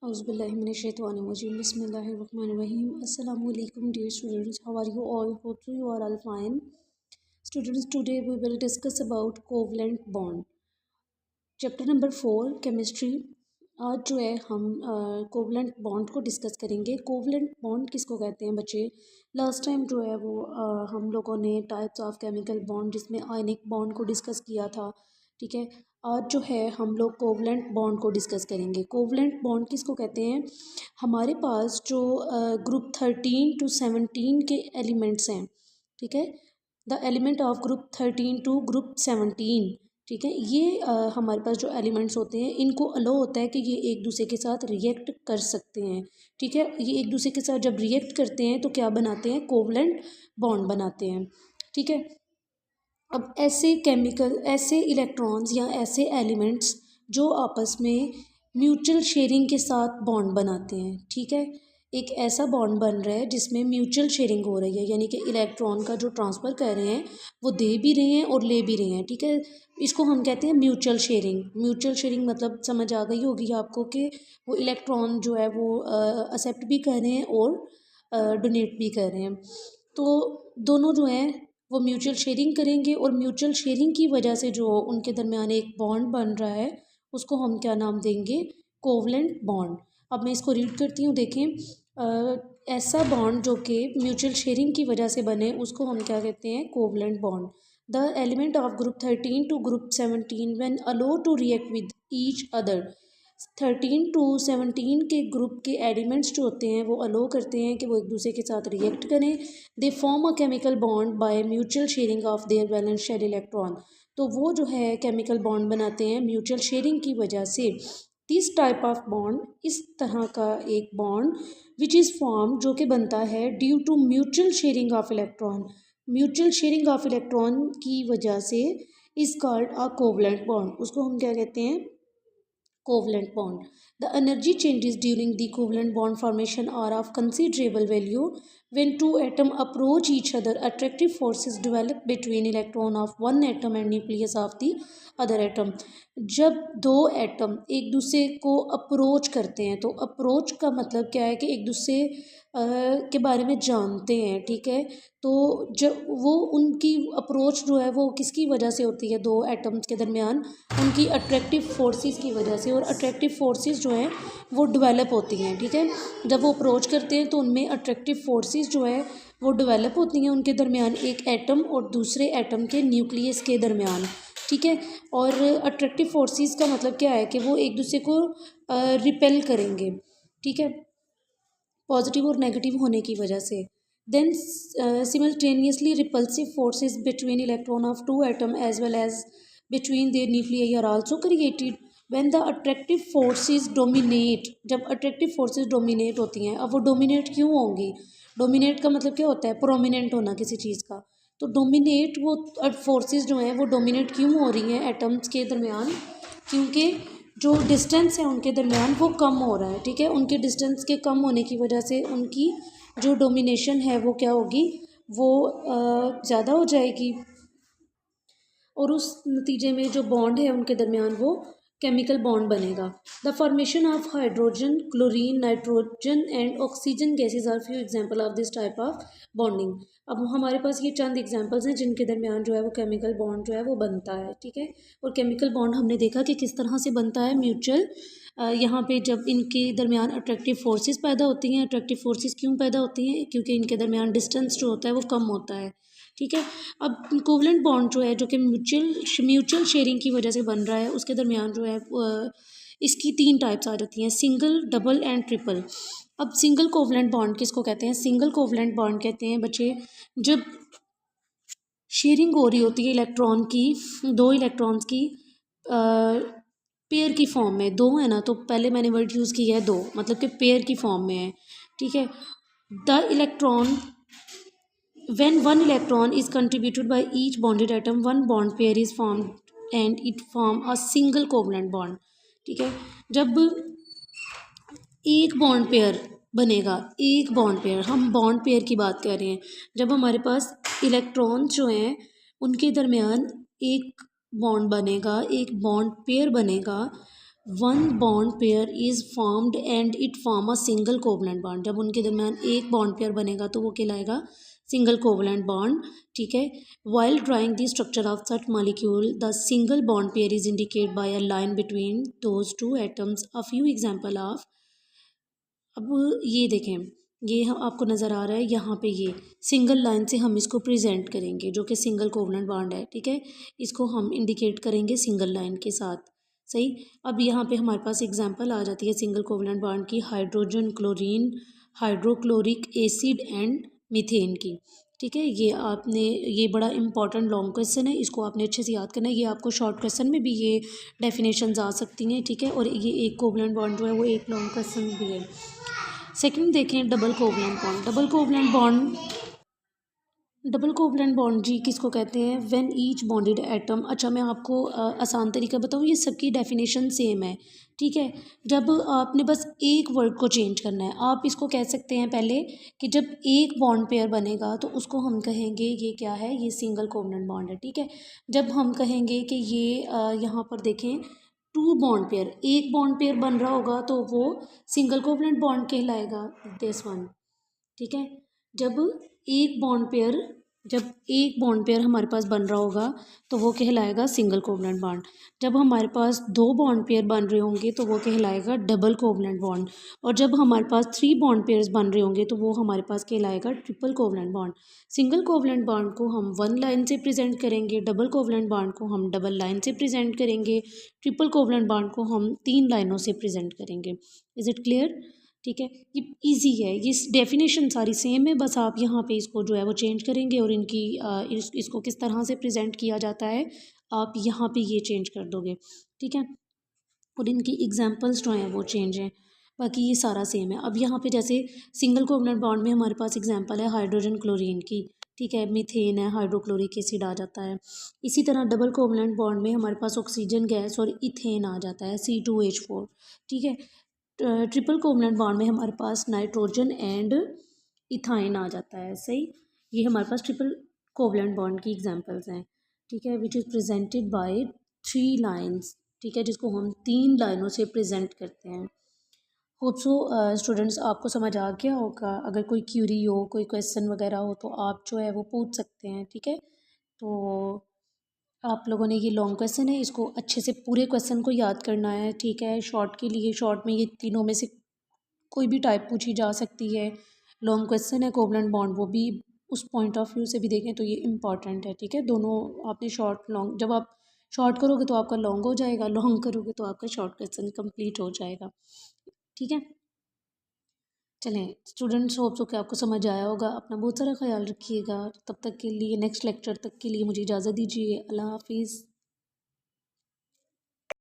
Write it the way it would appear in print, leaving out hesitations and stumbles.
Auzubillahiminash-shaytanir-rajim. Bismillahir-rahmanir-rahim. Assalamualaikum dear students. How are you all? Hope you are all fine. Students, today we will discuss about covalent bond. Chapter number 4 chemistry. आज जो है हम covalent bond को discuss करेंगे। Covalent bond किसको कहते हैं बच्चे? लास्ट टाइम जो है वो हम लोगों ने टाइप्स ऑफ केमिकल बॉन्ड जिसमें आयनिक बॉन्ड को डिस्कस किया था। ठीक है, आज जो है हम लोग कोवलेंट बॉन्ड को डिस्कस करेंगे। कोवलेंट बॉन्ड किसको कहते हैं? हमारे पास जो ग्रुप 13 to 17 के एलिमेंट्स हैं, ठीक है, the element of group 13 to group 17, ठीक है, ये हमारे पास जो एलिमेंट्स होते हैं इनको अलो होता है कि ये एक दूसरे के साथ रिएक्ट कर सकते हैं। ठीक है, ये एक दूसरे के साथ जब रिएक्ट करते हैं तो क्या बनाते हैं? कोवलेंट बॉन्ड बनाते हैं। ठीक है, अब ऐसे इलेक्ट्रॉन्स या ऐसे एलिमेंट्स जो आपस में म्यूचुअल शेयरिंग के साथ बॉन्ड बनाते हैं। ठीक है, एक ऐसा बॉन्ड बन रहा है जिसमें म्यूचुअल शेयरिंग हो रही है, यानी कि इलेक्ट्रॉन का जो ट्रांसफ़र कर रहे हैं वो दे भी रहे हैं और ले भी रहे हैं। ठीक है, इसको हम कहते हैं म्यूचुअल शेयरिंग। म्यूचुअल शेयरिंग मतलब समझ आ गई होगी आपको कि वो इलेक्ट्रॉन जो है वो एक्सेप्ट भी कर रहे हैं और डोनेट भी कर रहे हैं। तो दोनों जो हैं वो म्यूचुअल शेयरिंग करेंगे और म्यूचुअल शेयरिंग की वजह से जो उनके दरमियान एक बॉन्ड बन रहा है उसको हम क्या नाम देंगे? Covalent bond. अब मैं इसको रीड करती हूँ, देखें। ऐसा बॉन्ड जो कि म्यूचुअल शेयरिंग की वजह से बने उसको हम क्या कहते हैं? Covalent bond. The element of group 13 to group 17 when allow to react with each other. 13 to 17 के ग्रुप के एलिमेंट्स जो होते हैं वो अलो करते हैं कि वो एक दूसरे के साथ रिएक्ट करें। They form a chemical bond by mutual sharing of their valence shell electron. तो वो जो है केमिकल बॉन्ड बनाते हैं म्यूचुअल शेयरिंग की वजह से। दिस टाइप ऑफ बॉन्ड, इस तरह का एक बॉन्ड विच इज़ फॉर्म, जो कि बनता है due to mutual sharing of electron. Mutual sharing of electron की वजह से is called a covalent bond. उसको हम क्या कहते हैं? Covalent bond. The energy changes during the covalent bond formation are of considerable value. When two atoms approach each other, attractive forces develop between electron of one atom and nucleus of the other atom. जब दो atom एक दूसरे को approach करते हैं, तो approach का मतलब क्या है कि एक दूसरे के बारे में जानते हैं। ठीक है, तो जब वो उनकी अप्रोच जो है वो किसकी वजह से होती है? दो एटम्स के दरमियान उनकी अट्रैक्टिव फोर्सेस की वजह से, और अट्रैक्टिव फोर्सेस जो हैं वो डेवलप होती हैं। ठीक है, जब वो अप्रोच करते हैं तो उनमें अट्रैक्टिव फोर्सेस जो है वो डेवलप होती हैं उनके दरमियान, एक एटम और दूसरे एटम के न्यूक्लियस के दरमियान। ठीक है, और अट्रैक्टिव फोर्सेस का मतलब क्या है कि वो एक दूसरे को रिपेल करेंगे। ठीक है, पॉजिटिव और नेगेटिव होने की वजह से। Then simultaneously repulsive forces between electron of two atom as well as between their nuclei are also created when the attractive forces dominate. जब अट्रैक्टिव फोर्सेस डोमिनेट होती हैं, अब वो डोमिनेट क्यों होंगी? डोमिनेट का मतलब क्या होता है? प्रोमिनेंट होना किसी चीज़ का। तो डोमिनेट, वो फोर्सेस जो हैं वो डोमिनेट क्यों हो रही हैं एटम्स के दरमियान? क्योंकि जो डिस्टेंस है उनके दरमियान वो कम हो रहा है। ठीक है, उनके डिस्टेंस के कम होने की वजह से उनकी जो डोमिनेशन है वो क्या होगी? वो ज़्यादा हो जाएगी, और उस नतीजे में जो बॉन्ड है उनके दरमियान वो केमिकल बॉन्ड बनेगा। The formation of hydrogen, chlorine, nitrogen and oxygen gases are few example of this type of bonding. अब हमारे पास ये चंद एग्जांपल्स हैं जिनके दरमियान जो है वो केमिकल बॉन्ड जो है वो बनता है। ठीक है, और केमिकल बॉन्ड हमने देखा कि किस तरह से बनता है, म्यूचुअल। यहाँ पे जब इनके दरमियान अट्रैक्टिव फोर्सेस पैदा होती हैं। अट्रैक्टिव फोर्सेस क्यों पैदा होती हैं? क्योंकि इनके दरमियान डिस्टेंस जो होता है वो कम होता है। ठीक है, अब कोवलेंट बॉन्ड जो है जो कि म्यूचुअल शेयरिंग की वजह से बन रहा है उसके दरमियान जो है इसकी 3 टाइप्स आ जाती हैं, सिंगल, डबल एंड ट्रिपल। अब सिंगल कोवलेंट बॉन्ड किसको कहते हैं? सिंगल कोवलेंट बॉन्ड कहते हैं बच्चे जब शेयरिंग हो रही होती है इलेक्ट्रॉन की, दो इलेक्ट्रॉन्स की पेयर की फॉर्म में। दो है ना, तो पहले मैंने वर्ड यूज़ किया है दो, मतलब कि पेयर की फॉर्म में है। ठीक है, the electron when one electron is contributed by each bonded atom, one bond pair is formed and it form a single covalent bond. ठीक है, जब एक बॉन्ड पेयर बनेगा, एक बॉन्ड पेयर, हम बॉन्ड पेयर की बात कर रहे हैं, जब हमारे पास इलेक्ट्रॉन्स जो हैं उनके दरमियान एक बॉन्ड बनेगा, एक बॉन्ड पेयर बनेगा, one bond pair is formed and it form a single covalent bond. जब उनके दरमियान एक बॉन्ड पेयर बनेगा तो वो कहलाएगा सिंगल कोवलेंट बॉन्ड, ठीक है। While drawing the structure of such molecule the single bond pair is indicate bye a line between those two atoms. A few example of, अब ये देखें, ये हम आपको नज़र आ रहा है यहाँ पे, ये सिंगल लाइन से हम इसको प्रेजेंट करेंगे जो कि सिंगल कोवलेंट बॉन्ड है, ठीक है। इसको हम इंडिकेट करेंगे सिंगल लाइन के साथ, सही। अब यहाँ पे हमारे पास एग्जांपल आ जाती है सिंगल कोवलेंट बॉन्ड की, hydrogen chlorine hydrochloric acid and methane की, ठीक है। ये आपने, ये बड़ा इंपॉर्टेंट लॉन्ग क्वेश्चन है, इसको आपने अच्छे से याद करना है। ये आपको शॉर्ट क्वेश्चन में भी ये डेफिनेशंस आ सकती हैं, ठीक है। और ये एक कोवलेंट बॉन्ड जो है वो एक लॉन्ग क्वेश्चन भी है। सेकंड देखें, double covalent bond. Double covalent bond जी किसको कहते हैं? व्हेन ईच बॉन्डेड एटम, अच्छा मैं आपको आसान तरीका बताऊँ, ये सबकी डेफिनेशन सेम है, ठीक है। जब आपने बस एक वर्ड को चेंज करना है, आप इसको कह सकते हैं पहले कि जब एक बॉन्ड पेयर बनेगा तो उसको हम कहेंगे ये क्या है, ये सिंगल कोवलेंट बॉन्ड है, ठीक है। जब हम कहेंगे कि ये यहाँ पर देखें टू बॉन्ड पेयर, एक बॉन्ड पेयर बन रहा होगा तो वो सिंगल कोवलेंट बॉन्ड कहलाएगा, दिस वन, ठीक है। जब एक बॉन्ड पेयर जब एक बॉन्ड पेयर हमारे पास बन रहा होगा तो वो कहलाएगा सिंगल कोवलेंट बॉन्ड। जब हमारे पास दो बॉन्ड पेयर बन रहे होंगे तो वो कहलाएगा डबल कोवलेंट बॉन्ड। और जब हमारे पास थ्री बॉन्ड पेयर्स बन रहे होंगे तो वो हमारे पास कहलाएगा triple covalent bond. Single covalent bond को हम वन लाइन से प्रेजेंट करेंगे, डबल कोवलेंट बॉन्ड को हम डबल लाइन से प्रेजेंट करेंगे, ट्रिपल कोवलेंट बॉन्ड को हम तीन लाइनों से प्रेजेंट करेंगे। Is it clear? ठीक है, ये इजी है, ये डेफिनेशन सारी सेम है, बस आप यहाँ पे इसको जो है वो चेंज करेंगे और इनकी इसको किस तरह से प्रेजेंट किया जाता है आप यहाँ पे ये चेंज कर दोगे, ठीक है। और इनकी एग्जांपल्स जो हैं वो चेंज हैं, बाकी ये सारा सेम है। अब यहाँ पे जैसे सिंगल कोवलेंट बॉन्ड में हमारे पास एग्जांपल है हाइड्रोजन क्लोरीन की, ठीक है, मीथेन है, हाइड्रोक्लोरिक एसिड आ जाता है। इसी तरह डबल कोवलेंट बॉन्ड में हमारे पास ऑक्सीजन गैस और इथेन आ जाता है, C2H4, ठीक है। ट्रिपल कोवलेंट बॉन्ड में हमारे पास नाइट्रोजन एंड इथाइन आ जाता है, सही। ये हमारे पास ट्रिपल कोवलेंट बॉन्ड की एग्जांपल्स हैं, ठीक है, which is presented by three lines, ठीक है, जिसको हम तीन लाइनों से प्रेजेंट करते हैं। होप सो स्टूडेंट्स आपको समझ आ गया होगा। अगर कोई क्यूरी हो, कोई क्वेश्चन वगैरह हो तो आप जो है वो पूछ सकते हैं, ठीक है। तो आप लोगों ने, ये लॉन्ग क्वेश्चन है, इसको अच्छे से पूरे क्वेश्चन को याद करना है, ठीक है। शॉर्ट के लिए, शॉर्ट में ये तीनों में से कोई भी टाइप पूछी जा सकती है। लॉन्ग क्वेश्चन है कोवलेंट बॉन्ड, वो भी उस पॉइंट ऑफ व्यू से भी देखें तो ये इंपॉर्टेंट है, ठीक है। दोनों आपने शॉर्ट लॉन्ग, जब आप शॉर्ट करोगे तो आपका लॉन्ग हो जाएगा, लॉन्ग करोगे तो आपका शॉर्ट क्वेश्चन कंप्लीट हो जाएगा, ठीक है। चलें स्टूडेंट्स, होप सो कि आपको समझ आया होगा। अपना बहुत सारा ख्याल रखिएगा। तब तक के लिए, नेक्स्ट लेक्चर तक के लिए मुझे इजाज़त दीजिए। अल्लाह हाफिज़।